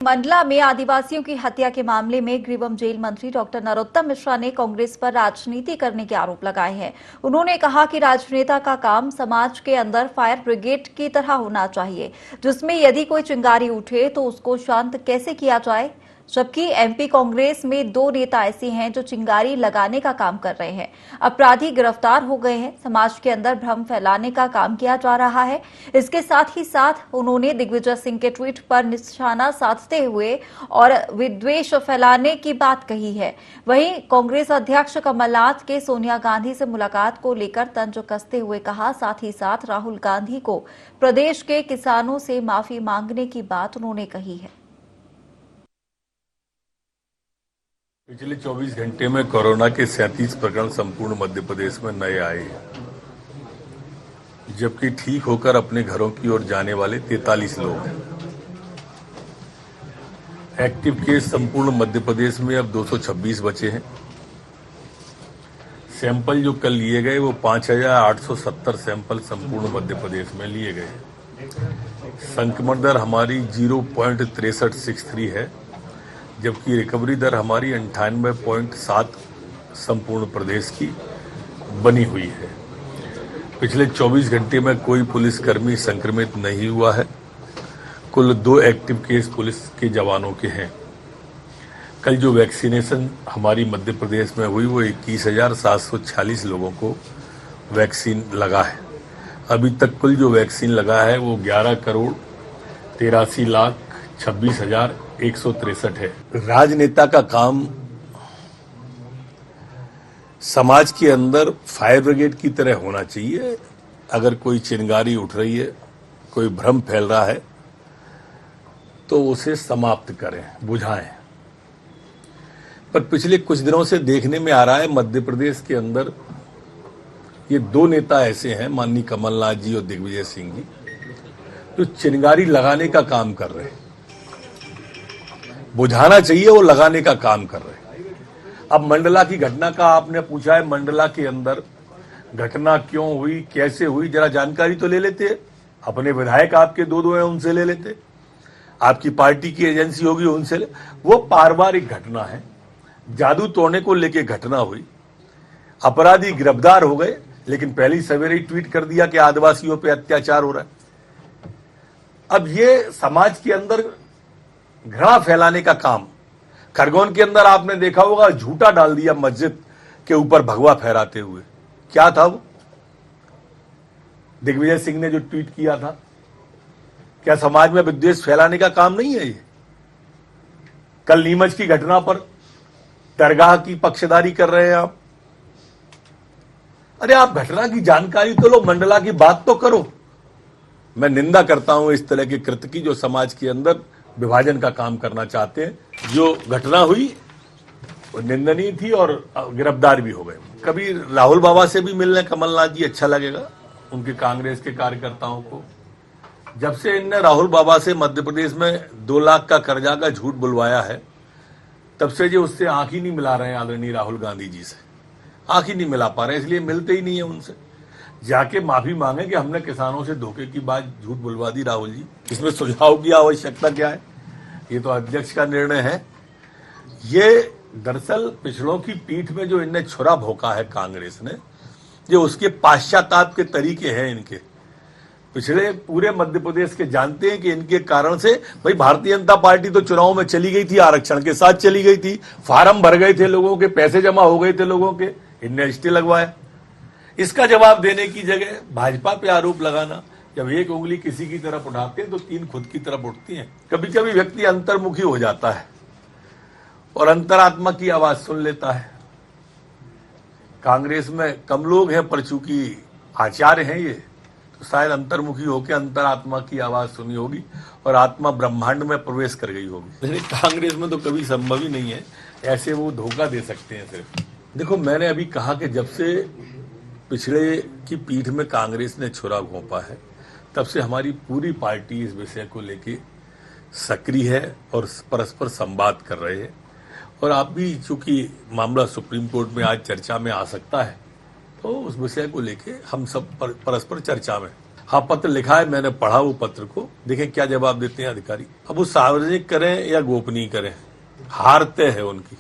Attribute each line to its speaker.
Speaker 1: मंडला में आदिवासियों की हत्या के मामले में गृह एवं जेल मंत्री डॉक्टर नरोत्तम मिश्रा ने कांग्रेस पर राजनीति करने के आरोप लगाए हैं। उन्होंने कहा कि राजनेता का काम समाज के अंदर फायर ब्रिगेड की तरह होना चाहिए, जिसमें यदि कोई चिंगारी उठे तो उसको शांत कैसे किया जाए। जबकि एमपी कांग्रेस में 2 नेता ऐसे हैं जो चिंगारी लगाने का काम कर रहे हैं। अपराधी गिरफ्तार हो गए हैं। समाज के अंदर भ्रम फैलाने का काम किया जा रहा है। इसके साथ ही साथ उन्होंने दिग्विजय सिंह के ट्वीट पर निशाना साधते हुए और विद्वेष फैलाने की बात कही है। वहीं कांग्रेस अध्यक्ष कमलनाथ के सोनिया गांधी से मुलाकात को लेकर तंज कसते हुए कहा, साथ ही साथ राहुल गांधी को प्रदेश के किसानों से माफी मांगने की बात उन्होंने कही है।
Speaker 2: पिछले 24 घंटे में कोरोना के 37 प्रकरण संपूर्ण मध्य प्रदेश में नए आए, जबकि ठीक होकर अपने घरों की ओर जाने वाले 43 लोग हैं। एक्टिव केस संपूर्ण मध्य प्रदेश में अब 226 बचे हैं। सैंपल जो कल लिए गए वो 5,870 सैंपल संपूर्ण मध्य प्रदेश में लिए गए। संक्रमण दर हमारी 0.6363 है, जबकि रिकवरी दर हमारी 98.7 संपूर्ण प्रदेश की बनी हुई है। पिछले 24 घंटे में कोई पुलिसकर्मी संक्रमित नहीं हुआ है। कुल 2 एक्टिव केस पुलिस के जवानों के हैं। कल जो वैक्सीनेशन हमारी मध्य प्रदेश में हुई वो 21,746 लोगों को वैक्सीन लगा है। अभी तक कुल जो वैक्सीन लगा है वो 11,83,26,163 है। राजनेता का काम समाज के अंदर फायर ब्रिगेड की तरह होना चाहिए। अगर कोई चिंगारी उठ रही है, कोई भ्रम फैल रहा है, तो उसे समाप्त करें, बुझाएं। पर पिछले कुछ दिनों से देखने में आ रहा है मध्य प्रदेश के अंदर ये 2 नेता ऐसे हैं, माननीय कमलनाथ जी और दिग्विजय सिंह जी, जो चिंगारी लगाने का काम कर रहे हैं। बुझाना चाहिए, वो लगाने का काम कर रहे हैं। अब मंडला की घटना का आपने पूछा है, मंडला के अंदर घटना क्यों हुई, कैसे हुई, जरा जानकारी तो ले लेते। अपने विधायक आपके 2 हैं, उनसे ले लेते। आपकी पार्टी की एजेंसी होगी, उनसे ले। वो पारिवारिक घटना है, जादू तोड़ने को लेके घटना हुई। अपराधी गिरफ्तार हो गए, लेकिन पहली सवेरे ही ट्वीट कर दिया कि आदिवासियों पे अत्याचार हो रहा है। अब ये समाज के अंदर घृणा फैलाने का काम। खरगोन के अंदर आपने देखा होगा, झूठा डाल दिया मस्जिद के ऊपर भगवा फहराते हुए। क्या था वो? दिग्विजय सिंह ने जो ट्वीट किया था, क्या समाज में विद्वेष फैलाने का काम नहीं है ये? कल नीमच की घटना पर दरगाह की पक्षधारी कर रहे हैं आप। अरे आप घटना की जानकारी तो लो, मंडला की बात तो करो। मैं निंदा करता हूं इस तरह के कृत्य की, जो समाज के अंदर विभाजन का काम करना चाहते हैं। जो घटना हुई वो निंदनीय थी और गिरफ्तार भी हो गए। कभी राहुल बाबा से भी मिलने कमलनाथ जी, अच्छा लगेगा उनके कांग्रेस के कार्यकर्ताओं को। जब से इनने राहुल बाबा से मध्य प्रदेश में 2 लाख का कर्जा का झूठ बुलवाया है, तब से जो उससे आंख ही नहीं मिला रहे हैं आदरणीय राहुल गांधी जी से, आंख ही नहीं मिला पा रहे, इसलिए मिलते ही नहीं है उनसे। जाके माफी मांगे कि हमने किसानों से धोखे की बात झूठ बुलवा दी। राहुल जी, इसमें सुझाव की आवश्यकता क्या है? ये तो अध्यक्ष का निर्णय है। ये दरअसल पिछड़ों की पीठ में जो इनने छुरा भोंका है कांग्रेस ने, जो उसके पाश्चाताप के तरीके हैं इनके। पिछले पूरे मध्य प्रदेश के जानते हैं कि इनके कारण से भाई भारतीय जनता पार्टी तो चुनाव में चली गई थी, आरक्षण के साथ चली गई थी, फार्म भर गए थे लोगों के, पैसे जमा हो गए थे लोगों के, इनने स्टे लगवाया। इसका जवाब देने की जगह भाजपा पे आरोप लगाना। जब एक उंगली किसी की तरफ उठाते हैं तो 3 खुद की तरफ उठती हैं। कभी कभी व्यक्ति अंतर्मुखी हो जाता है और अंतरात्मा की आवाज सुन लेता है। कांग्रेस में कम लोग हैं, पर चूंकि आचार्य हैं ये, तो शायद अंतर्मुखी होकर अंतरात्मा की आवाज सुनी होगी और आत्मा ब्रह्मांड में प्रवेश कर गई होगी। लेकिन कांग्रेस में तो कभी संभव ही नहीं है, ऐसे वो धोखा दे सकते हैं सिर्फ। देखो, मैंने अभी कहा कि जब से पिछड़े की पीठ में कांग्रेस ने छुरा घोंपा है, तब से हमारी पूरी पार्टी इस विषय को लेके सक्रिय है और परस्पर संवाद कर रहे हैं। और आप भी, चूंकि मामला सुप्रीम कोर्ट में आज चर्चा में आ सकता है, तो उस विषय को लेके हम सब परस्पर चर्चा में। हाँ, पत्र लिखा है, मैंने पढ़ा वो पत्र को। देखें क्या जवाब देते हैं अधिकारी। अब वो सार्वजनिक करें या गोपनीय करें, हारते हैं उनकी।